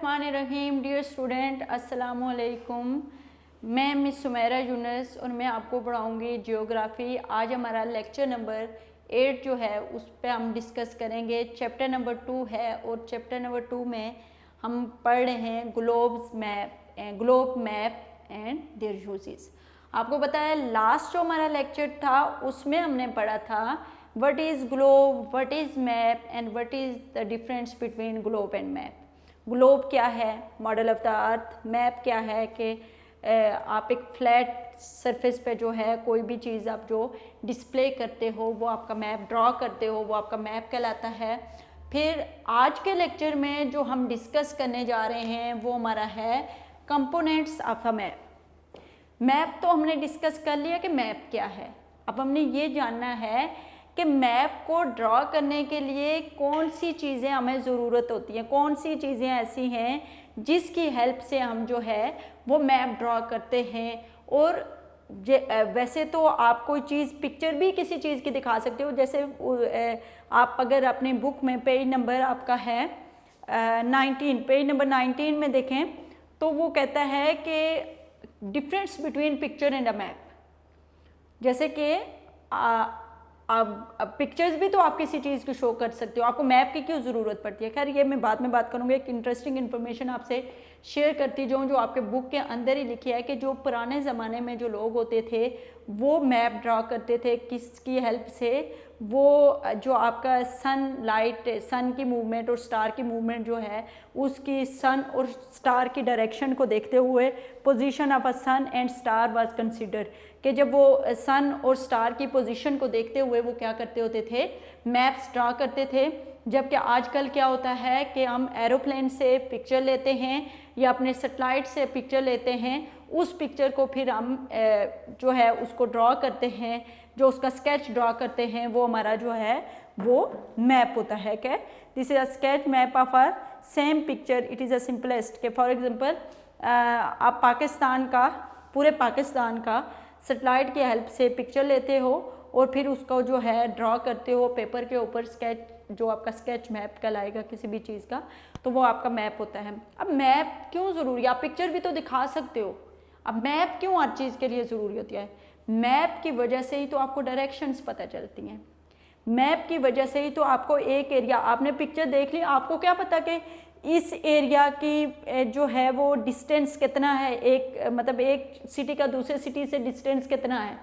बिस्मिल्लाहिर्रहमानिर्रहीम। Dear student, अस्सलामु अलैकुम। मैं मिस सुमेरा यूनुस और मैं आपको पढ़ाऊँगी जियोग्राफ़ी। आज हमारा लेक्चर नंबर 8 जो है उस पर हम डिस्कस करेंगे। चैप्टर नंबर 2 है और चैप्टर नंबर 2 में हम पढ़ रहे हैं globe map and there uses. आपको पता है लास्ट जो हमारा लेक्चर था उसमें हमने पढ़ा था what is globe, what is map and what is the difference between globe and map. Globe क्या है, model of the earth. Map क्या है कि आप एक फ्लैट सरफेस पे जो है कोई भी चीज़ आप जो डिस्प्ले करते हो वो आपका मैप, ड्रॉ करते हो वो आपका मैप कहलाता है। फिर आज के लेक्चर में जो हम डिस्कस करने जा रहे हैं वो हमारा है components of a map. Map तो हमने डिस्कस कर लिया कि मैप क्या है। अब हमने ये जानना है कि मैप को ड्रॉ करने के लिए कौन सी चीज़ें हमें ज़रूरत होती हैं, कौन सी चीज़ें ऐसी हैं जिसकी हेल्प से हम जो है वो मैप ड्रॉ करते हैं। और वैसे तो आप कोई चीज़ पिक्चर भी किसी चीज़ की दिखा सकते हो। जैसे आप अगर अपने बुक में पेज नंबर आपका है 19, पेज नंबर 19 में देखें तो वो कहता है कि difference between picture and a map. जैसे कि अब पिक्चर्स भी तो आप किसी चीज़ को शो कर सकते हो, आपको मैप की क्यों ज़रूरत पड़ती है। खैर ये मैं बाद में बात करूँगी। एक इंटरेस्टिंग इन्फॉर्मेशन आपसे शेयर करती जाऊँ जो आपके बुक के अंदर ही लिखी है कि जो पुराने ज़माने में जो लोग होते थे वो मैप ड्रॉ करते थे किसकी हेल्प से। वो जो आपका सन की मूवमेंट और स्टार की मूवमेंट जो है उसकी सन और स्टार की डायरेक्शन को देखते हुए position of a sun and star was consider कि जब वो सन और स्टार की पोजीशन को देखते हुए वो क्या करते होते थे, मैप्स ड्रा करते थे। जबकि आजकल क्या होता है कि हम एरोप्लेन से पिक्चर लेते हैं या अपने सैटेलाइट से पिक्चर लेते हैं, उस पिक्चर को फिर हम जो है उसको ड्रॉ करते हैं, जो उसका स्केच ड्रॉ करते हैं वो हमारा जो है वो मैप होता है। क्या this is a sketch map of a same picture, it is a simplest. के फॉर एग्जांपल आप पाकिस्तान का, पूरे पाकिस्तान का सैटेलाइट की हेल्प से पिक्चर लेते हो और फिर उसको जो है ड्रॉ करते हो पेपर के ऊपर, स्केच जो आपका स्केच मैप कहलाएगा किसी भी चीज़ का, तो वो आपका मैप होता है। अब मैप क्यों ज़रूरी है, आप पिक्चर भी तो दिखा सकते हो, अब मैप क्यों हर चीज़ के लिए ज़रूरी होती है। मैप की वजह से ही तो आपको डायरेक्शंस पता चलती हैं, मैप की वजह से ही तो आपको एक एरिया, आपने पिक्चर देख ली, आपको क्या पता कि इस एरिया की जो है वो डिस्टेंस कितना है, एक मतलब एक सिटी का दूसरे सिटी से डिस्टेंस कितना है,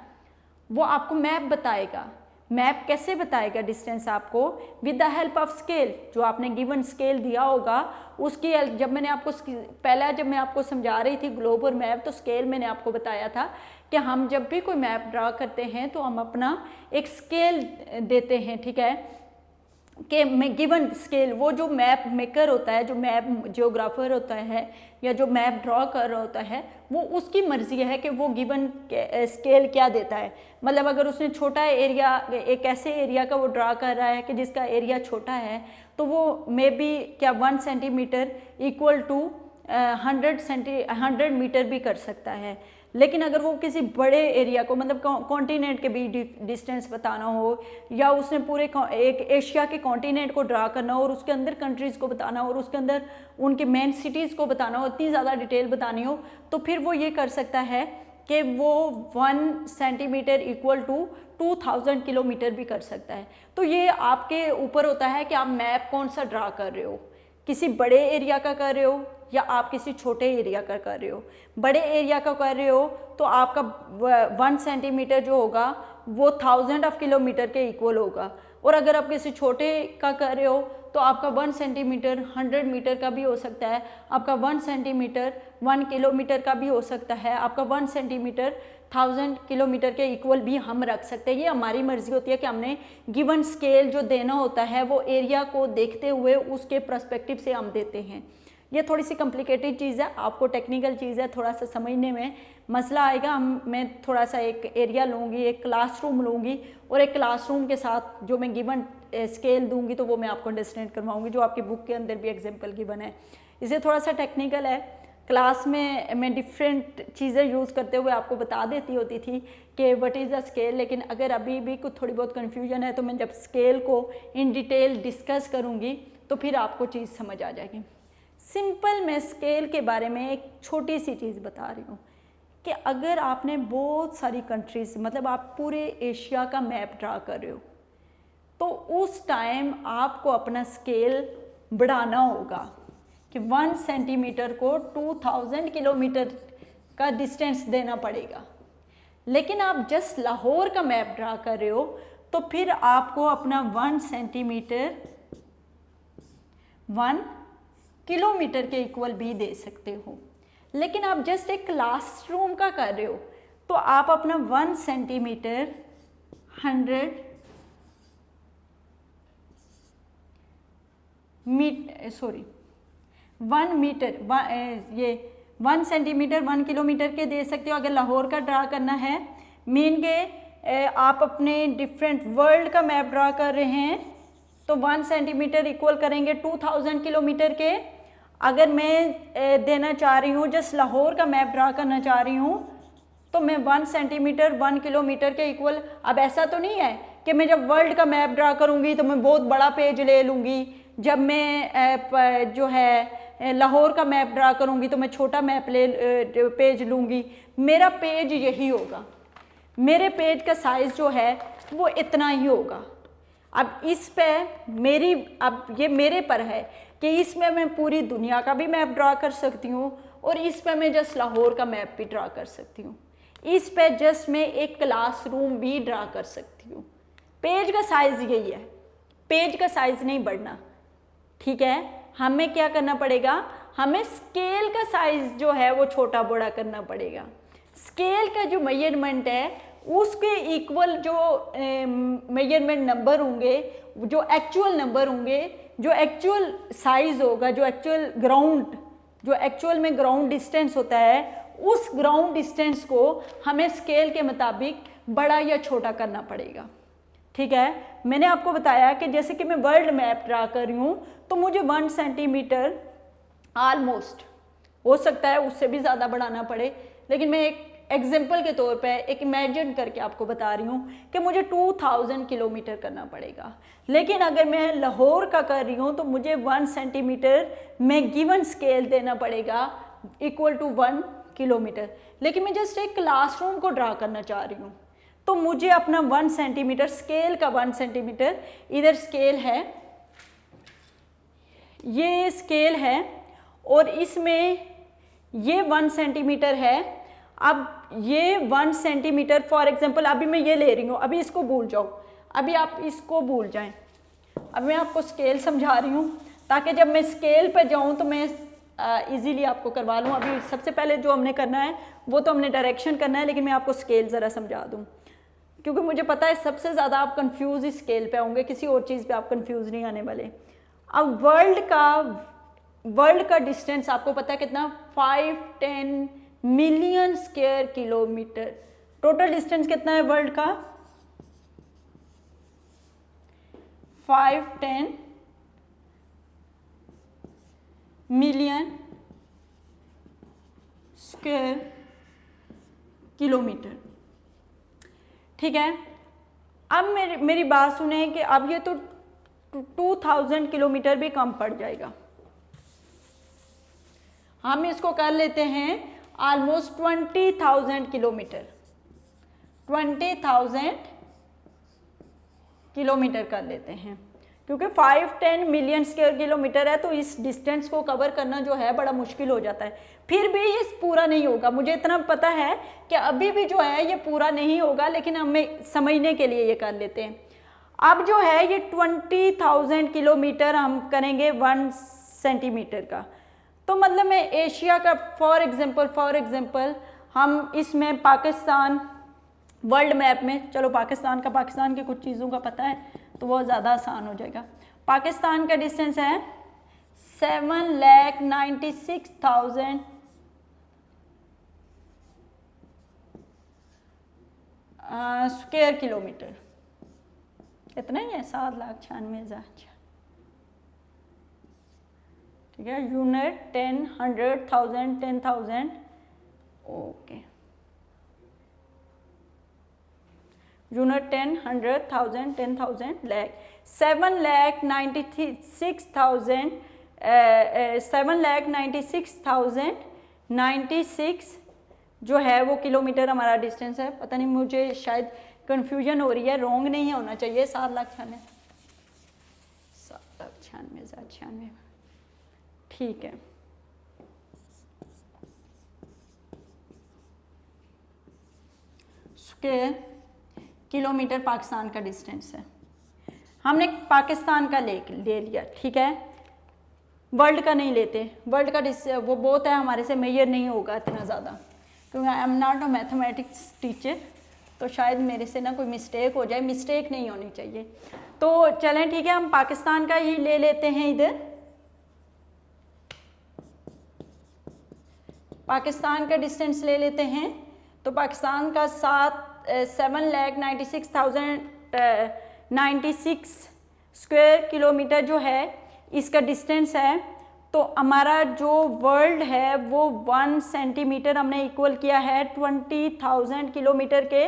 वो आपको मैप बताएगा। मैप कैसे बताएगा डिस्टेंस आपको? With the help of scale. जो आपने गिवन स्केल दिया होगा उसकी हेल्प, जब मैंने आपको पहला जब मैं आपको समझा रही थी ग्लोब और मैप, तो स्केल मैंने आपको बताया था कि हम जब भी कोई मैप ड्रा करते हैं तो हम अपना एक स्केल देते हैं, ठीक है, कि गिवन स्केल। वो जो मैप मेकर होता है, जो मैप जियोग्राफर होता है या जो मैप ड्रॉ कर रहा होता है, वो उसकी मर्जी है कि वो गिवन स्केल क्या देता है। मतलब अगर उसने छोटा एरिया, एक ऐसे एरिया का वो ड्रा कर रहा है कि जिसका एरिया छोटा है, तो वो मे बी क्या 1 सेंटीमीटर इक्वल टू 100 मीटर भी कर सकता है। लेकिन अगर वो किसी बड़े एरिया को, मतलब कॉन्टिनेंट के बीच डिस्टेंस बताना हो, या उसने पूरे एक एशिया के कॉन्टिनेंट को ड्रा करना हो और उसके अंदर कंट्रीज़ को बताना हो और उसके अंदर उनके मेन सिटीज़ को बताना हो, इतनी ज़्यादा डिटेल बतानी हो, तो फिर वो ये कर सकता है कि वो 1 सेंटीमीटर इक्वल टू 2000 किलोमीटर भी कर सकता है। तो ये आपके ऊपर होता है कि आप मैप कौन सा ड्रा कर रहे हो, किसी बड़े एरिया का कर रहे हो या आप किसी छोटे एरिया का कर रहे हो। बड़े एरिया का कर रहे हो तो आपका 1 सेंटीमीटर जो होगा वो 1000 ऑफ किलोमीटर के इक्वल होगा, और अगर आप किसी छोटे का कर रहे हो तो आपका 1 सेंटीमीटर 100 मीटर का भी हो सकता है, आपका 1 सेंटीमीटर 1 किलोमीटर का भी हो सकता है, आपका 1 सेंटीमीटर 1000 किलोमीटर के इक्वल भी हम रख सकते हैं। ये हमारी मर्जी होती है कि हमने गिवन स्केल जो देना होता है वो एरिया को देखते हुए उसके पर्सपेक्टिव से हम देते हैं। ये थोड़ी सी कॉम्प्लिकेटेड चीज़ है, आपको टेक्निकल चीज़ है, थोड़ा सा समझने में मसला आएगा। मैं थोड़ा सा एक एरिया लूँगी, एक क्लासरूम लूँगी और एक क्लासरूम के साथ जो मैं गिवन स्केल दूँगी तो वो मैं आपको अंडरस्टैंड करवाऊँगी, जो आपकी बुक के अंदर भी एग्जाम्पल गिवन है। इसे थोड़ा सा टेक्निकल है। क्लास में मैं डिफरेंट चीज़ें यूज़ करते हुए आपको बता देती होती थी कि व्हाट इज़ द स्केल, लेकिन अगर अभी भी कुछ थोड़ी बहुत कन्फ्यूजन है तो मैं जब स्केल को इन डिटेल डिस्कस करूँगी तो फिर आपको चीज़ समझ आ जाएगी। सिंपल मैं स्केल के बारे में एक छोटी सी चीज़ बता रही हूँ कि अगर आपने बहुत सारी कंट्रीज, मतलब आप पूरे एशिया का मैप ड्रा कर रहे हो, तो उस टाइम आपको अपना स्केल बढ़ाना होगा कि 1 सेंटीमीटर को 2000 किलोमीटर का डिस्टेंस देना पड़ेगा। लेकिन आप जस्ट लाहौर का मैप ड्रा कर रहे हो तो फिर आपको अपना 1 सेंटीमीटर 1 किलोमीटर के इक्वल भी दे सकते हो। लेकिन आप जस्ट एक क्लासरूम का कर रहे हो तो आप अपना 1 सेंटीमीटर 100 1 मीटर ये 1 सेंटीमीटर 1 किलोमीटर के दे सकते हो। अगर लाहौर का ड्रा करना है, मीन के आप अपने डिफरेंट वर्ल्ड का मैप ड्रा कर रहे हैं तो 1 सेंटीमीटर इक्वल करेंगे 2000 किलोमीटर के। अगर मैं देना चाह रही हूँ, जस्ट लाहौर का मैप ड्रा करना चाह रही हूँ, तो मैं 1 सेंटीमीटर 1 किलोमीटर के इक्वल। अब ऐसा तो नहीं है कि मैं जब वर्ल्ड का मैप ड्रा करूँगी तो मैं बहुत बड़ा पेज ले लूँगी, जब मैं जो है लाहौर का मैप ड्रा करूँगी तो मैं छोटा मैप पेज लूँगी। मेरा पेज यही होगा, मेरे पेज का साइज़ जो है वो इतना ही होगा। अब इस पे अब ये मेरे पर है कि इसमें मैं पूरी दुनिया का भी मैप ड्रा कर सकती हूँ और इस पे मैं जस्ट लाहौर का मैप भी ड्रा कर सकती हूँ। इस पे जस्ट मैं एक क्लासरूम भी ड्रा कर सकती हूँ। पेज का साइज़ यही है, पेज का साइज़ नहीं बढ़ना, ठीक है। हमें क्या करना पड़ेगा, हमें स्केल का साइज़ जो है वो छोटा बड़ा करना पड़ेगा। स्केल का जो मेजरमेंट है उसके इक्वल जो मेजरमेंट नंबर होंगे, जो एक्चुअल नंबर होंगे, जो एक्चुअल साइज़ होगा, जो एक्चुअल में ग्राउंड डिस्टेंस होता है, उस ग्राउंड डिस्टेंस को हमें स्केल के मुताबिक बड़ा या छोटा करना पड़ेगा, ठीक है। मैंने आपको बताया कि जैसे कि मैं वर्ल्ड मैप ड्रा कर रही हूँ तो मुझे 1 सेंटीमीटर ऑलमोस्ट, हो सकता है उससे भी ज़्यादा बढ़ाना पड़े, लेकिन मैं एक एग्जाम्पल के तौर पे एक इमेजिन करके आपको बता रही हूँ कि मुझे 2000 किलोमीटर करना पड़ेगा। लेकिन अगर मैं लाहौर का कर रही हूँ तो मुझे 1 सेंटीमीटर में गिवन स्केल देना पड़ेगा इक्वल टू 1 किलोमीटर। लेकिन मैं जस्ट एक क्लासरूम को ड्रा करना चाह रही हूँ तो मुझे अपना 1 सेंटीमीटर स्केल का 1 सेंटीमीटर, इधर स्केल है, ये स्केल है और इसमें ये 1 सेंटीमीटर है। अब ये 1 सेंटीमीटर फॉर एग्जांपल अभी मैं ये ले रही हूँ, अभी इसको भूल जाओ, अभी आप इसको भूल जाएं। अब मैं आपको स्केल समझा रही हूँ ताकि जब मैं स्केल पे जाऊँ तो मैं इजीली आपको करवा लूँ। अभी सबसे पहले जो हमने करना है वो तो हमने डायरेक्शन करना है, लेकिन मैं आपको स्केल ज़रा समझा दूँ क्योंकि मुझे पता है सबसे ज़्यादा आप कंफ्यूज इस स्केल पे होंगे, किसी और चीज़ पे आप कंफ्यूज नहीं आने वाले। अब वर्ल्ड का डिस्टेंस आपको पता है कितना, 510 million square kilometre. Total distance कितना है वर्ल्ड का, 510 मिलियन स्क्वायर किलोमीटर, ठीक है। अब मेरी बात सुने कि अब ये तो 2000 किलोमीटर भी कम पड़ जाएगा, हम इसको कर लेते हैं ऑलमोस्ट 20,000 किलोमीटर, 20,000 किलोमीटर कर लेते हैं क्योंकि 510 मिलियन स्क्वायर किलोमीटर है तो इस डिस्टेंस को कवर करना जो है बड़ा मुश्किल हो जाता है। फिर भी ये पूरा नहीं होगा, मुझे इतना पता है कि अभी भी जो है ये पूरा नहीं होगा, लेकिन हमें समझने के लिए ये कर लेते हैं। अब जो है ये 20,000 किलोमीटर हम करेंगे 1 सेंटीमीटर का, तो मतलब मैं एशिया का फॉर एग्जांपल हम इसमें पाकिस्तान वर्ल्ड मैप में, चलो पाकिस्तान की कुछ चीज़ों का पता है तो वो ज़्यादा आसान हो जाएगा। पाकिस्तान का डिस्टेंस है 7,96,000 स्क्वायर किलोमीटर, इतना ही है, 7,96,000, ठीक है। Unit 10, 100,000, 10,000, okay. यूनिट 10, 100,000, 10,000, लाख, 7,96,000 7,96,096 जो है वो किलोमीटर हमारा डिस्टेंस है। पता नहीं, मुझे शायद कंफ्यूजन हो रही है, रॉन्ग नहीं होना चाहिए। 7,96,096, ठीक है। स्क्वायर किलोमीटर पाकिस्तान का डिस्टेंस है। हमने पाकिस्तान का ले लिया, ठीक है, वर्ल्ड का नहीं लेते। वर्ल्ड का वो बहुत है, हमारे से मेजर नहीं होगा इतना ज़्यादा, क्योंकि I am not a mathematics teacher, तो शायद मेरे से ना कोई मिस्टेक हो जाए। मिस्टेक नहीं होनी चाहिए। तो चलें ठीक है, हम पाकिस्तान का ही ले लेते हैं। इधर पाकिस्तान का डिस्टेंस ले लेते हैं। तो पाकिस्तान का 7,96,096 स्क्वायर किलोमीटर जो है इसका डिस्टेंस है। तो हमारा जो वर्ल्ड है वो 1 सेंटीमीटर हमने इक्वल किया है 20,000 किलोमीटर के।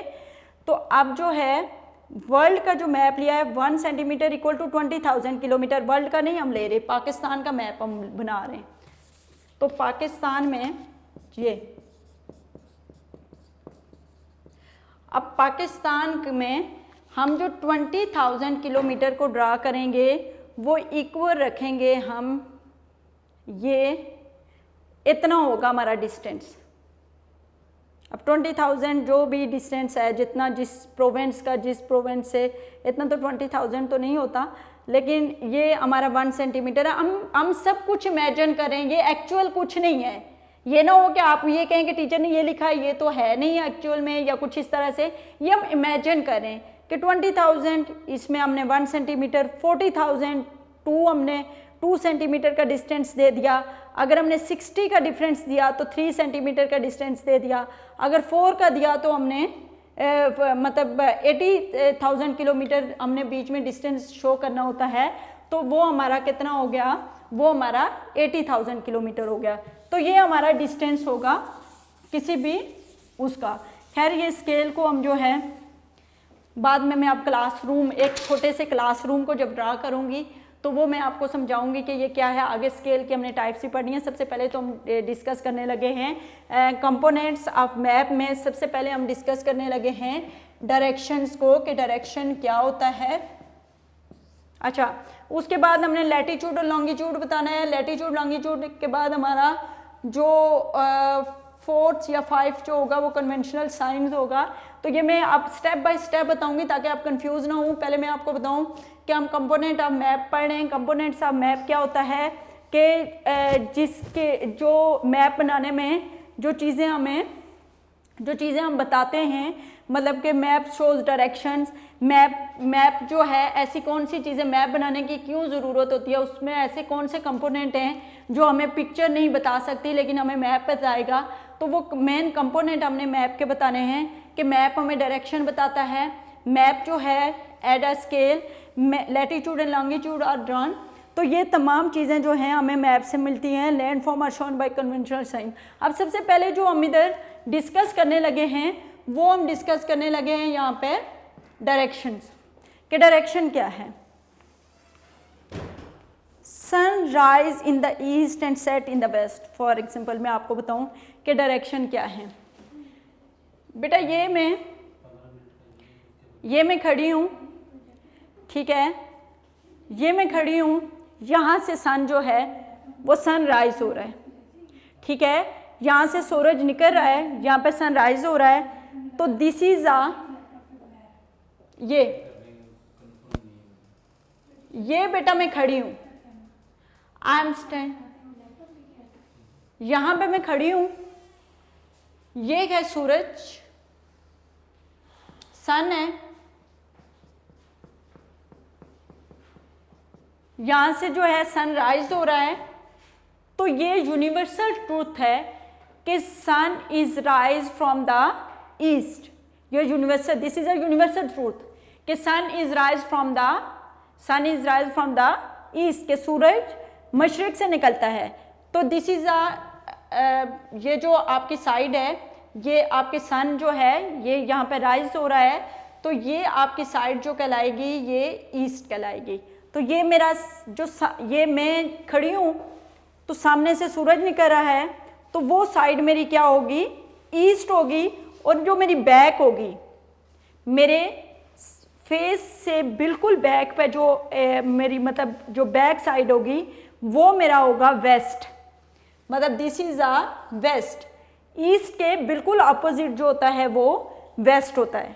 तो अब जो है वर्ल्ड का जो मैप लिया है 1 centimetre equal to 20,000 kilometre. World का नहीं हम ले रहे, पाकिस्तान का मैप हम बना रहे हैं। तो पाकिस्तान में ये, अब पाकिस्तान में हम जो 20,000 किलोमीटर को ड्रा करेंगे वो इक्वल रखेंगे हम, ये इतना होगा हमारा डिस्टेंस। अब 20,000 जो भी डिस्टेंस है, जितना जिस प्रोविंस का, जिस प्रोविंस से, इतना तो 20,000 तो नहीं होता, लेकिन ये हमारा 1 सेंटीमीटर है। हम सब कुछ इमेजिन करें, ये एक्चुअल कुछ नहीं है। ये ना हो कि आप ये कहें कि टीचर ने ये लिखा है, ये तो है नहीं एक्चुअल में, या कुछ इस तरह से। ये हम इमेजिन करें कि 20,000, इसमें हमने 1 सेंटीमीटर, 40,000 हमने 2 सेंटीमीटर का डिस्टेंस दे दिया। अगर हमने 60 का डिफरेंस दिया तो 3 सेंटीमीटर का डिस्टेंस दे दिया। अगर 4 का दिया तो हमने मतलब 80,000 किलोमीटर हमने बीच में डिस्टेंस शो करना होता है। तो वो हमारा कितना हो गया, वो हमारा 80,000 किलोमीटर हो गया। तो ये हमारा डिस्टेंस होगा किसी भी उसका। खैर ये स्केल को हम जो है बाद में मैं अब क्लासरूम, एक छोटे से क्लासरूम को जब ड्रा करूँगी तो वो मैं आपको समझाऊंगी कि ये क्या है। आगे स्केल की हमने टाइप्स ही पढ़नी है। सबसे पहले तो हम डिस्कस करने लगे हैं कंपोनेंट्स ऑफ मैप में। सबसे पहले हम डिस्कस करने लगे हैं डायरेक्शंस को, कि डायरेक्शन क्या होता है। अच्छा, उसके बाद हमने लैटीट्यूड और लॉन्गिट्यूड बताना है। लैटीट्यूड लॉन्गिट्यूड के बाद हमारा जो 4 या 5 जो होगा वो कन्वेंशनल साइंस होगा। तो ये मैं आप स्टेप बाय स्टेप बताऊंगी ताकि आप कंफ्यूज ना हो। पहले मैं आपको बताऊं कि हम कंपोनेंट ऑफ मैप पढ़ रहे हैं। कंपोनेंट्स ऑफ मैप क्या होता है कि जिसके जो मैप बनाने में जो चीज़ें हम बताते हैं, मतलब कि मैप शोज डायरेक्शंस। मैप जो है ऐसी कौन सी चीज़ें मैप बनाने की क्यों ज़रूरत होती है, उसमें ऐसे कौन से कंपोनेंट हैं जो हमें पिक्चर नहीं बता सकती लेकिन हमें मैप बताएगा। तो वो मेन कंपोनेंट हमने मैप के बताने हैं कि मैप हमें डायरेक्शन बताता है। मैप जो है at a scale, latitude and longitude are drawn. तो ये तमाम चीज़ें जो हैं हमें मैप से मिलती हैं। Land form are shown by conventional sign. अब सबसे पहले जो हम इधर डिस्कस करने लगे हैं वो हम डिस्कस करने लगे हैं यहाँ पे डायरेक्शंस के। डायरेक्शन क्या है? Sun rise in the east and set in the west. For example मैं आपको बताऊं कि डायरेक्शन क्या है। बेटा ये मैं खड़ी हूँ, ठीक है, ये मैं खड़ी हूँ, यहाँ से सन जो है वो सन राइज हो रहा है, ठीक है, यहाँ से सूरज निकल रहा है, यहाँ पे सन राइज हो रहा है। तो दिस इज ये बेटा मैं खड़ी हूँ, आई एम स्टैंड, यहाँ पे मैं खड़ी हूँ, ये है सूरज, सन है, यहाँ से जो है सनराइज हो रहा है। तो ये यूनिवर्सल ट्रूथ है कि sun is rise from the east. ये universal, this is a universal truth कि sun is rise from the east, के सूरज मशरिक से निकलता है। तो दिस इज ये जो आपकी साइड है, ये आपके सन जो है ये यहाँ पे राइज हो रहा है, तो ये आपकी साइड जो कहलाएगी ये ईस्ट कहलाएगी। तो ये मेरा ये मैं खड़ी हूँ तो सामने से सूरज निकल रहा है, तो वो साइड मेरी क्या होगी, ईस्ट होगी। और जो मेरी बैक होगी, मेरे फेस से बिल्कुल बैक पे जो मेरी मतलब जो बैक साइड होगी वो मेरा होगा वेस्ट, मतलब this is a west. East के बिल्कुल अपोजिट जो होता है वो वेस्ट होता है।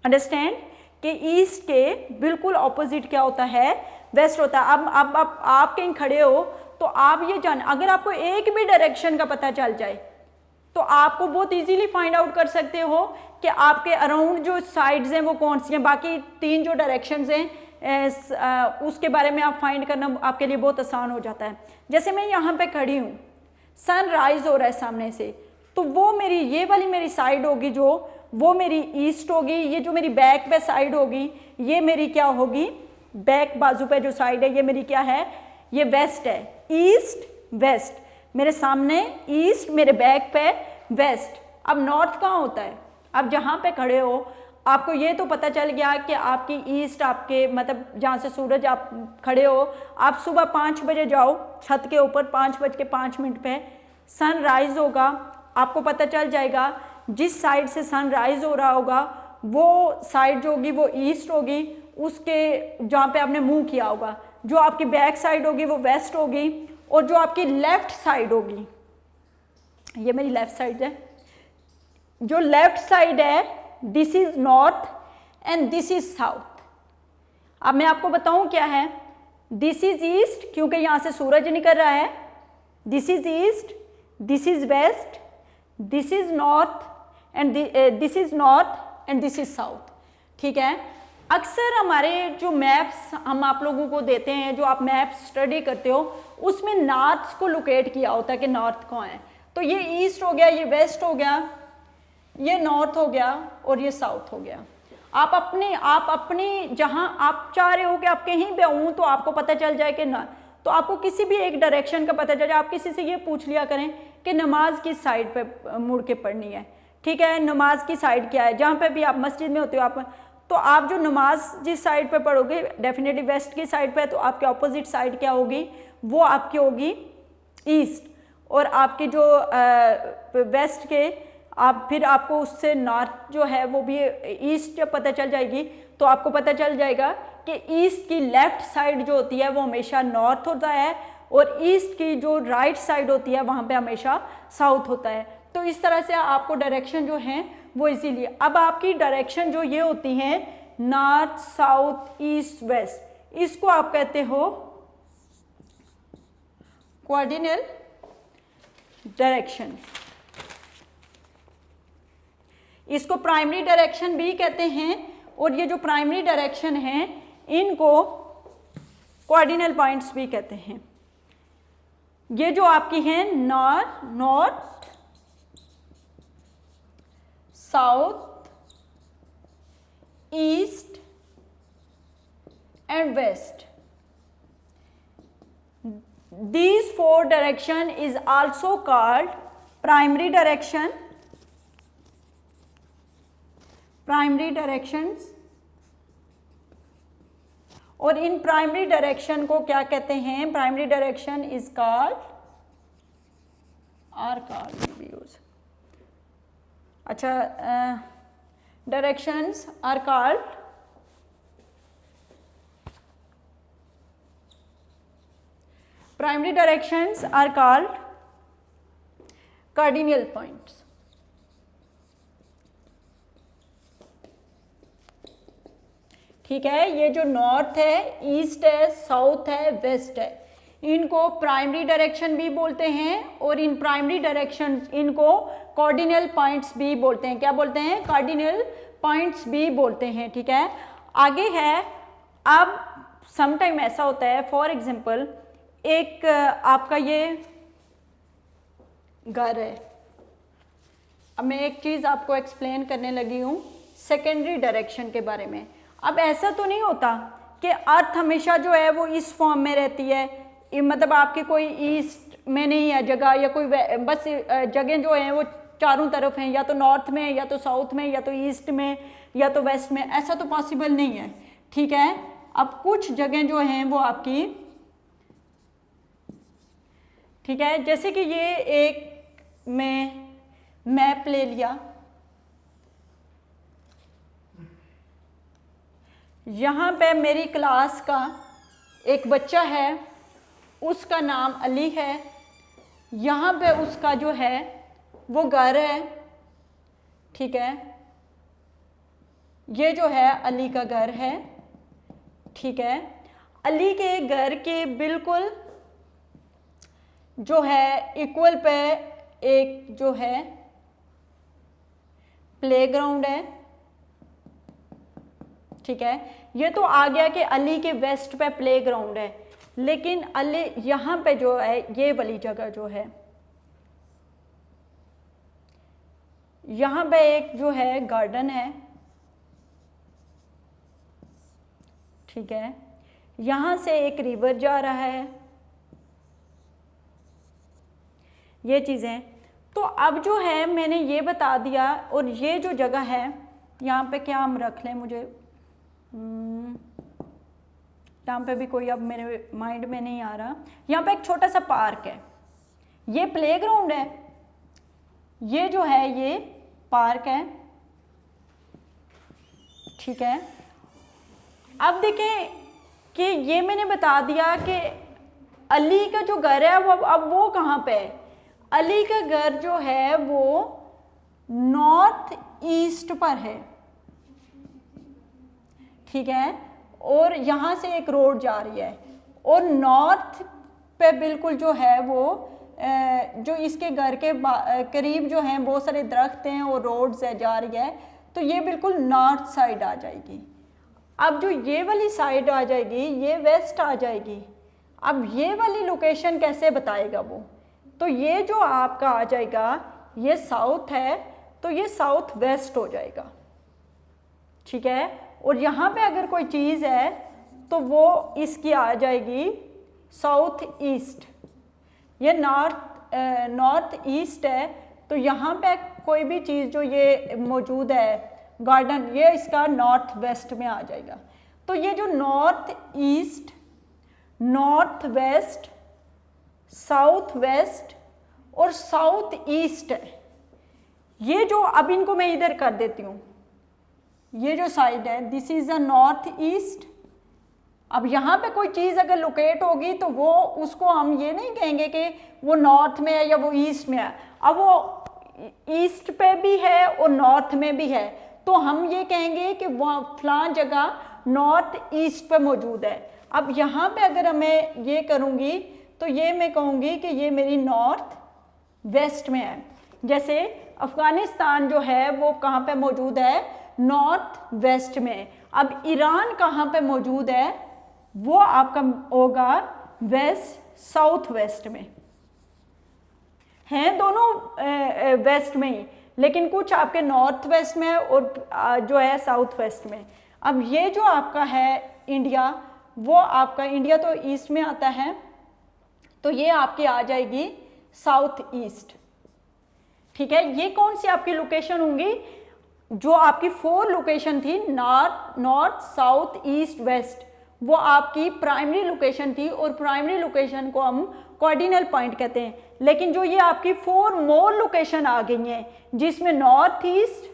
अंडरस्टैंड कि ईस्ट के बिल्कुल अपोजिट क्या होता है, वेस्ट होता है। अब आप कहीं खड़े हो तो आप ये जान, अगर आपको एक भी डायरेक्शन का पता चल जाए तो आपको बहुत इजीली फाइंड आउट कर सकते हो कि आपके अराउंड जो साइड्स हैं वो कौन सी हैं। बाकी 3 जो डायरेक्शंस हैं उसके बारे में आप फाइंड करना आपके लिए बहुत आसान हो जाता है। जैसे मैं यहाँ पे खड़ी हूँ, सन राइज हो रहा है सामने से, तो वो मेरी ये वाली मेरी साइड होगी जो वो मेरी ईस्ट होगी। ये जो मेरी बैक पे साइड होगी ये मेरी क्या होगी, बैक बाजू पे जो साइड है ये मेरी क्या है, ये वेस्ट है। ईस्ट वेस्ट, मेरे सामने ईस्ट, मेरे बैक पे वेस्ट। अब नॉर्थ कहाँ होता है, अब जहाँ पे खड़े हो आपको ये तो पता चल गया कि आपकी ईस्ट, आपके मतलब जहाँ से सूरज आप खड़े हो, आप सुबह 5 बजे जाओ छत के ऊपर, 5:05 पे सनराइज होगा। आपको पता चल जाएगा जिस साइड से सनराइज हो रहा होगा वो साइड जो होगी वो ईस्ट होगी, उसके जहाँ पे आपने मुंह किया होगा। जो आपकी बैक साइड होगी वो वेस्ट होगी, और जो आपकी लेफ्ट साइड होगी, ये मेरी लेफ्ट साइड है, जो लेफ्ट साइड है this is north and this is south. अब मैं आपको बताऊं क्या है, दिस इज ईस्ट क्योंकि यहाँ से सूरज निकल रहा है, this is east, this is west, this is north and this is north and this is south. ठीक है, अक्सर हमारे जो मैप्स हम आप लोगों को देते हैं, जो आप मैप स्टडी करते हो, उसमें नॉर्थ को लोकेट किया होता है कि नॉर्थ कहाँ है। तो ये ईस्ट हो गया, ये वेस्ट हो गया, ये नॉर्थ हो गया और ये साउथ हो गया। आप अपनी जहाँ आप चाह रहे हो कि आप कहीं पे हूँ तो आपको पता चल जाए कि ना, तो आपको किसी भी एक डायरेक्शन का पता चल जाए। आप किसी से ये पूछ लिया करें कि नमाज किस साइड पे मुड़ के पढ़नी है। ठीक है, नमाज की साइड क्या है, जहाँ पे भी आप मस्जिद में होते हो आप, तो आप जो नमाज जिस साइड पे पढ़ोगे डेफिनेटली वेस्ट की साइड पे, तो आपके ऑपोजिट साइड क्या होगी, वो आपकी होगी ईस्ट। और आपके जो वेस्ट के आप फिर आपको उससे नॉर्थ जो है वो भी ईस्ट जब पता चल जाएगी तो आपको पता चल जाएगा कि ईस्ट की लेफ्ट साइड जो होती है वो हमेशा नॉर्थ होता है, और ईस्ट की जो राइट साइड होती है वहाँ पे हमेशा साउथ होता है। तो इस तरह से आपको डायरेक्शन जो हैं वो इसीलिए, अब आपकी डायरेक्शन जो ये होती हैं नॉर्थ साउथ ईस्ट वेस्ट, इसको आप कहते हो क्वार्डिनल डायरेक्शन। इसको प्राइमरी डायरेक्शन भी कहते हैं, और ये जो प्राइमरी डायरेक्शन है इनको क्वार्डिनल पॉइंट्स भी कहते हैं। ये जो आपकी हैं north south east and west, these 4 direction is also called primary direction, primary directions. और इन प्राइमरी डायरेक्शन को क्या कहते हैं, primary direction is called use, अच्छा, directions are called primary directions are called cardinal points. ठीक है, ये जो नॉर्थ है, ईस्ट है, साउथ है, वेस्ट है, इनको प्राइमरी डायरेक्शन भी बोलते हैं, और इन प्राइमरी डायरेक्शन इनको कार्डिनल पॉइंट्स भी बोलते हैं। क्या बोलते हैं, कार्डिनल पॉइंट्स भी बोलते हैं। ठीक है, आगे है, अब समटाइम ऐसा होता है, फॉर एग्जांपल एक आपका ये घर है, अब मैं एक चीज़ आपको एक्सप्लेन करने लगी हूँ सेकेंडरी डायरेक्शन के बारे में। अब ऐसा तो नहीं होता कि अर्थ हमेशा जो है वो इस फॉर्म में रहती है, मतलब आपकी कोई ईस्ट में नहीं है जगह, या कोई बस जगह जो है वो चारों तरफ हैं, या तो नॉर्थ में, या तो साउथ में, या तो ईस्ट में, या तो वेस्ट में, ऐसा तो पॉसिबल नहीं है। ठीक है, अब कुछ जगह जो हैं वो आपकी, ठीक है, जैसे कि ये एक मैं मैप ले लिया, यहाँ पे मेरी क्लास का एक बच्चा है, उसका नाम अली है, यहाँ पे उसका जो है वो घर है, ठीक है, ये जो है अली का घर है, ठीक है। अली के घर के बिल्कुल जो है इक्वल पे एक जो है प्लेग्राउंड है, ठीक है। ये तो आ गया कि अली के वेस्ट पे प्लेग्राउंड है, लेकिन अली यहाँ पे जो है ये वाली जगह जो है, यहाँ पे एक जो है गार्डन है, ठीक है, यहाँ से एक रिवर जा रहा है, ये चीज़ें। तो अब जो है मैंने ये बता दिया, और ये जो जगह है यहाँ पे क्या हम रख लें, मुझे यहाँ पे भी कोई अब मेरे माइंड में नहीं आ रहा। यहाँ पे एक छोटा सा पार्क है, ये प्लेग्राउंड है, ये जो है ये पार्क है, ठीक है। अब देखें कि ये मैंने बता दिया कि अली का जो घर है वो अब वो कहाँ पे है। अली का घर जो है वो नॉर्थ ईस्ट पर है, ठीक है, और यहाँ से एक रोड जा रही है, और नॉर्थ पे बिल्कुल जो है वो जो इसके घर के करीब जो हैं बहुत सारे दरख्त हैं और रोड्स है जा रही है, तो ये बिल्कुल नॉर्थ साइड आ जाएगी। अब जो ये वाली साइड आ जाएगी ये वेस्ट आ जाएगी। अब ये वाली लोकेशन कैसे बताएगा वो, तो ये जो आपका आ जाएगा ये साउथ है, तो ये साउथ वेस्ट हो जाएगा, ठीक है। और यहाँ पे अगर कोई चीज़ है तो वो इसकी आ जाएगी साउथ ईस्ट, ये नॉर्थ ईस्ट है, तो यहाँ पे कोई भी चीज़ जो ये मौजूद है गार्डन, ये इसका नॉर्थ वेस्ट में आ जाएगा। तो ये जो north east, north west, south west और साउथ ईस्ट है, ये जो अब इनको मैं इधर कर देती हूँ, ये जो साइड है this is the north east. अब यहाँ पे कोई चीज़ अगर लोकेट होगी तो वो उसको हम ये नहीं कहेंगे कि वो नॉर्थ में है या वो ईस्ट में है, अब वो ईस्ट पे भी है और नॉर्थ में भी है, तो हम ये कहेंगे कि वह फलां जगह नॉर्थ ईस्ट पे मौजूद है। अब यहाँ पे अगर मैं ये करूँगी तो ये मैं कहूँगी कि ये मेरी नॉर्थ वेस्ट में है। जैसे अफ़गानिस्तान जो है वो कहाँ पे मौजूद है, नॉर्थ वेस्ट में। अब ईरान कहाँ पे मौजूद है, वो आपका होगा वेस्ट साउथ वेस्ट में, हैं दोनों वेस्ट में ही, लेकिन कुछ आपके नॉर्थ वेस्ट में और जो है साउथ वेस्ट में। अब ये जो आपका है इंडिया, वो आपका इंडिया तो ईस्ट में आता है, तो ये आपकी आ जाएगी साउथ ईस्ट, ठीक है। ये कौन सी आपकी लोकेशन होंगी, जो आपकी 4 लोकेशन थी, नॉर्थ साउथ ईस्ट वेस्ट, वो आपकी प्राइमरी लोकेशन थी, और प्राइमरी लोकेशन को हम कार्डिनल पॉइंट कहते हैं। लेकिन जो ये आपकी 4 मोर लोकेशन आ गई हैं, जिसमें north east,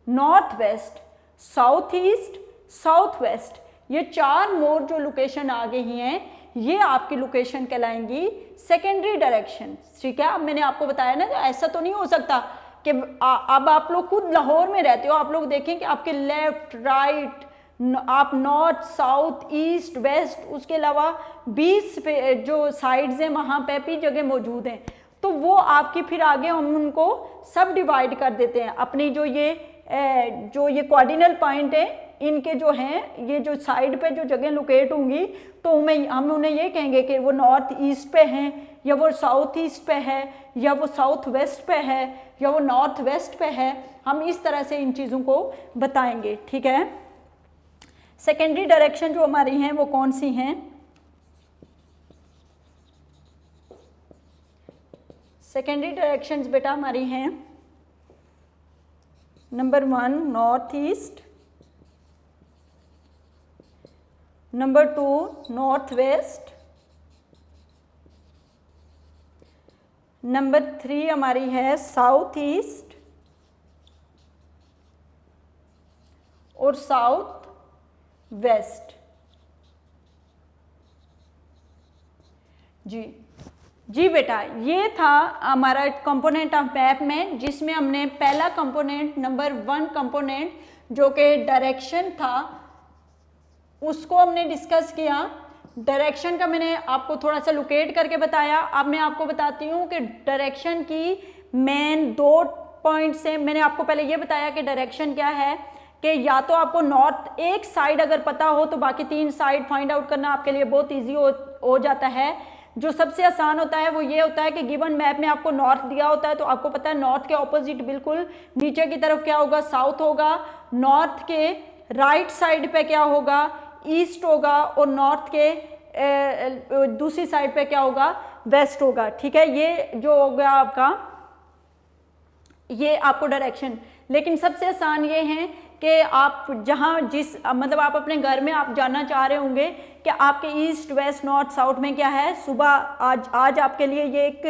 north west, south east, south west, ये 4 मोर जो लोकेशन आ गई हैं, ये आपकी लोकेशन कहलाएंगी सेकेंडरी डायरेक्शन, ठीक है। अब मैंने आपको बताया ना, ऐसा तो नहीं हो सकता कि अब आप लोग खुद लाहौर में रहते हो, आप लोग देखें कि आपके लेफ्ट राइट, आप नॉर्थ साउथ ईस्ट वेस्ट, उसके अलावा 20 जो साइड्स हैं वहाँ पे भी जगह मौजूद हैं, तो वो आपकी फिर आगे हम उनको सब डिवाइड कर देते हैं अपनी जो ये कार्डिनल पॉइंट है, इनके जो हैं ये जो साइड पे जो जगह लोकेट होंगी, तो हम उन्हें ये कहेंगे कि वो नॉर्थ ईस्ट पे हैं, या वो साउथ ईस्ट पे है, या वो साउथ वेस्ट पे है, या वो नॉर्थ वेस्ट पे है। हम इस तरह से इन चीज़ों को बताएंगे, ठीक है। सेकेंडरी डायरेक्शन जो हमारी हैं वो कौन सी हैं, सेकेंडरी डायरेक्शंस बेटा हमारी हैं, number 1 north east, number 2 north west, number 3 हमारी है साउथ ईस्ट और साउथ वेस्ट। जी बेटा, ये था हमारा कंपोनेंट ऑफ मैप में, जिसमें हमने पहला कंपोनेंट नंबर 1 कंपोनेंट जो कि डायरेक्शन था उसको हमने डिस्कस किया। डायरेक्शन का मैंने आपको थोड़ा सा लोकेट करके बताया। अब मैं आपको बताती हूँ कि डायरेक्शन की मेन 2 पॉइंट से मैंने आपको पहले ये बताया कि डायरेक्शन क्या है, कि या तो आपको नॉर्थ एक साइड अगर पता हो तो बाकी 3 साइड फाइंड आउट करना आपके लिए बहुत ईजी हो जाता है। जो सबसे आसान होता है वो ये होता है कि गिवन मैप में आपको नॉर्थ दिया होता है तो आपको पता है नॉर्थ के ऑपोजिट बिल्कुल नीचे की तरफ क्या होगा, साउथ होगा। नॉर्थ के राइट साइड पे क्या होगा, ईस्ट होगा, और नॉर्थ के दूसरी साइड पे क्या होगा, वेस्ट होगा। ठीक है, ये जो हो गया आपका, ये आपको डायरेक्शन। लेकिन सबसे आसान ये है कि आप जहाँ जिस मतलब आप अपने घर में आप जानना चाह रहे होंगे कि आपके ईस्ट वेस्ट नॉर्थ साउथ में क्या है। सुबह आज आपके लिए ये एक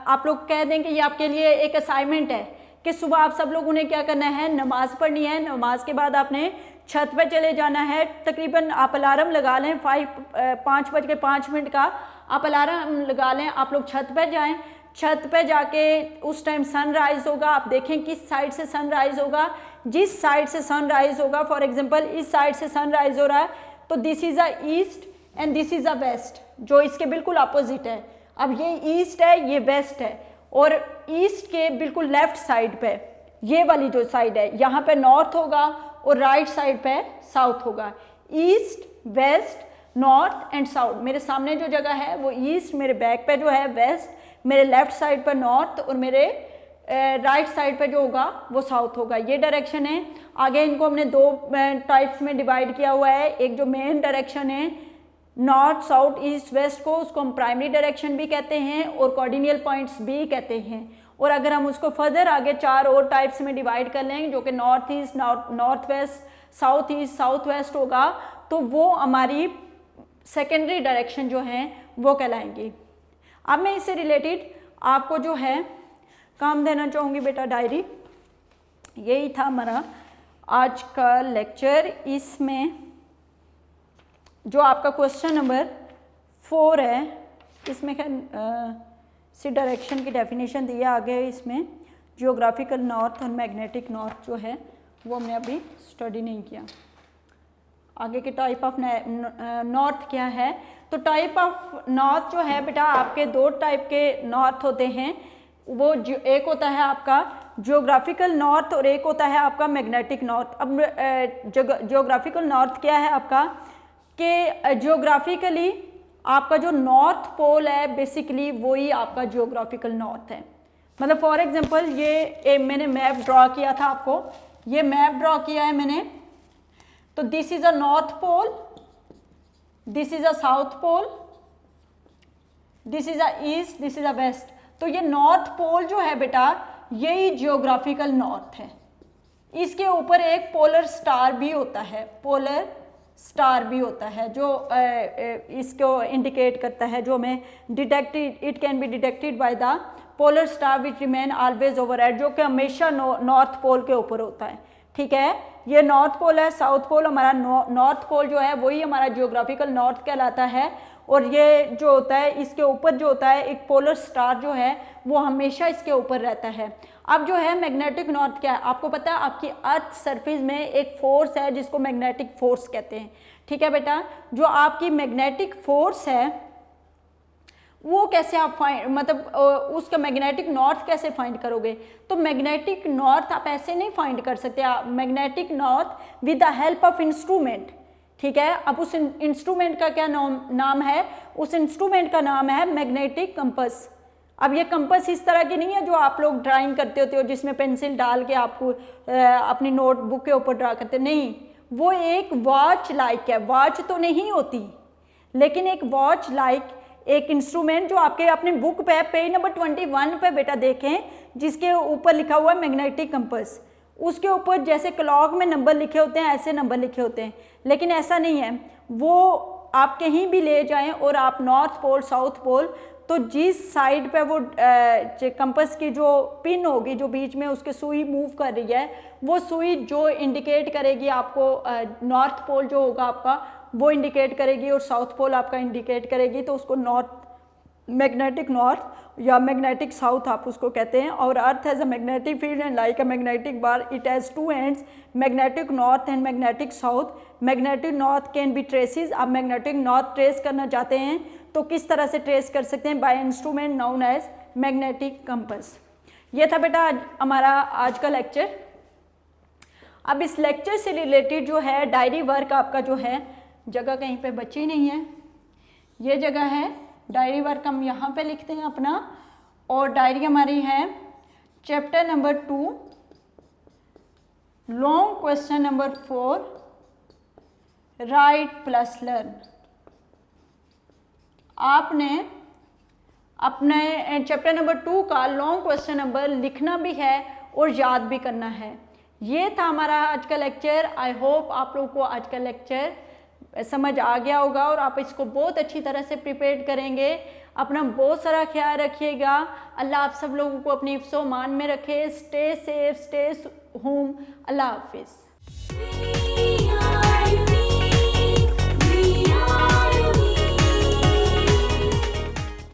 आप लोग कह दें कि ये आपके लिए एक असाइनमेंट है कि सुबह आप सब लोगों ने क्या करना है, नमाज पढ़नी है। नमाज के बाद आपने छत पे चले जाना है। तकरीबन आप अलार्म लगा लें 5:05 का आप अलार्म लगा लें, आप लोग छत पे जाएं। छत पे जाके उस टाइम सनराइज होगा, आप देखें किस साइड से सनराइज होगा। जिस साइड से सनराइज होगा, फॉर एग्जांपल इस साइड से सनराइज हो रहा है तो this is a east and this is a west, जो इसके बिल्कुल अपोजिट है। अब ये ईस्ट है, ये वेस्ट है, और ईस्ट के बिल्कुल लेफ्ट साइड पे ये वाली जो साइड है यहाँ पे नॉर्थ होगा और राइट साइड पे साउथ होगा। East west north and south, मेरे सामने जो जगह है वो ईस्ट, मेरे बैक पे जो है वेस्ट, मेरे लेफ्ट साइड पर नॉर्थ और मेरे राइट साइड पे जो होगा वो साउथ होगा। ये डायरेक्शन है। आगे इनको हमने 2 टाइप्स में डिवाइड किया हुआ है। एक जो मेन डायरेक्शन है नॉर्थ साउथ ईस्ट वेस्ट को, उसको हम प्राइमरी डायरेक्शन भी कहते हैं और कोऑर्डिनल पॉइंट्स भी कहते हैं। और अगर हम उसको फर्दर आगे 4 और टाइप्स में डिवाइड कर लेंगे जो कि north east north west, south east south west होगा, तो वो हमारी सेकेंडरी डायरेक्शन जो है वो कहलाएंगी। अब मैं इससे रिलेटेड आपको जो है काम देना चाहूँगी बेटा, डायरी। यही था हमारा आज का लेक्चर। इसमें जो आपका क्वेश्चन नंबर 4 है, इसमें सी डायरेक्शन की डेफिनेशन दी है। आगे इसमें जियोग्राफिकल नॉर्थ और मैग्नेटिक नॉर्थ जो है वो हमने अभी स्टडी नहीं किया। आगे के टाइप ऑफ नॉर्थ क्या है, तो टाइप ऑफ नॉर्थ जो है बेटा आपके 2 टाइप के नॉर्थ होते हैं। वो एक होता है आपका जियोग्राफिकल नॉर्थ और एक होता है आपका मैग्नेटिक नॉर्थ। अब जियोग्राफिकल नॉर्थ क्या है आपका, कि जियोग्राफिकली आपका जो नॉर्थ पोल है बेसिकली वही आपका जियोग्राफिकल नॉर्थ है। मतलब फॉर एग्जांपल ये मैंने मैप ड्रॉ किया था आपको, ये मैप ड्रॉ किया है मैंने, तो this is a north pole, this is a south pole, this is a east, this is a west. तो ये नॉर्थ पोल जो है बेटा यही जियोग्राफिकल नॉर्थ है। इसके ऊपर एक पोलर स्टार भी होता है, पोलर स्टार भी होता है जो इसको इंडिकेट करता है, जो हमें detected, it can be detected by the polar star which remain always overhead, जो कि हमेशा नॉर्थ पोल के ऊपर होता है। ठीक है, ये नॉर्थ पोल है। साउथ पोल हमारा नॉर्थ पोल जो है वही हमारा जियोग्राफिकल नॉर्थ कहलाता है। और ये जो होता है इसके ऊपर जो होता है एक पोलर स्टार जो है वो हमेशा इसके ऊपर रहता है। अब जो है मैग्नेटिक नॉर्थ क्या है, आपको पता है आपकी अर्थ सरफेस में एक फोर्स है जिसको मैग्नेटिक फोर्स कहते हैं। ठीक है बेटा, जो आपकी मैग्नेटिक फोर्स है वो कैसे आप मतलब उसका मैग्नेटिक नॉर्थ कैसे फाइंड करोगे, तो मैग्नेटिक नॉर्थ आप ऐसे नहीं फाइंड कर सकते। Magnetic north with the help of instrument. ठीक है, अब उस इंस्ट्रूमेंट का क्या नाम है, उस इंस्ट्रूमेंट का नाम है मैग्नेटिक कंपस। अब ये कंपस इस तरह की नहीं है जो आप लोग ड्राइंग करते होते हो जिसमें पेंसिल डाल के आपको अपनी नोटबुक के ऊपर ड्रा करते, नहीं, वो एक वॉच लाइक है। वॉच तो नहीं होती लेकिन एक वॉच लाइक एक इंस्ट्रूमेंट जो आपके अपने बुक पे पेज नंबर 21 पे बेटा देखें जिसके ऊपर लिखा हुआ है मैग्नेटिक कंपस। उसके ऊपर जैसे क्लॉक में नंबर लिखे होते हैं ऐसे नंबर लिखे होते हैं, लेकिन ऐसा नहीं है। वो आप कहीं भी ले जाएं और आप नॉर्थ पोल साउथ पोल, तो जिस साइड पे वो कंपास की जो पिन होगी जो बीच में उसके सुई मूव कर रही है, वो सुई जो इंडिकेट करेगी आपको नॉर्थ पोल जो होगा आपका वो इंडिकेट करेगी और साउथ पोल आपका इंडिकेट करेगी, तो उसको नॉर्थ मैग्नेटिक नॉर्थ या मैग्नेटिक साउथ आप उसको कहते हैं। और अर्थ has a magnetic field and like a magnetic bar it has two ends, magnetic north and magnetic south. Magnetic north can be traces, आप मैग्नेटिक नॉर्थ ट्रेस करना चाहते हैं तो किस तरह से ट्रेस कर सकते हैं? By instrument known as magnetic compass. ये था बेटा हमारा आज का लेक्चर। अब इस लेक्चर से रिलेटेड जो है डायरी वर्क आपका जो है, जगह कहीं पे बची नहीं है, ये जगह है डायरी वर्क, हम यहाँ पे लिखते हैं अपना। और डायरी हमारी है chapter number 2, long question number 4, right plus learn. आपने अपने चैप्टर नंबर 2 का लॉन्ग क्वेश्चन नंबर लिखना भी है और याद भी करना है। ये था हमारा आज का लेक्चर। आई होप आप लोगों को आज का लेक्चर समझ आ गया होगा और आप इसको बहुत अच्छी तरह से प्रिपेयर करेंगे। अपना बहुत सारा ख्याल रखिएगा। अल्लाह आप सब लोगों को अपनी हिफ्ज़-ओ-मान में रखे। Stay safe, stay home. अल्लाह हाफिज़।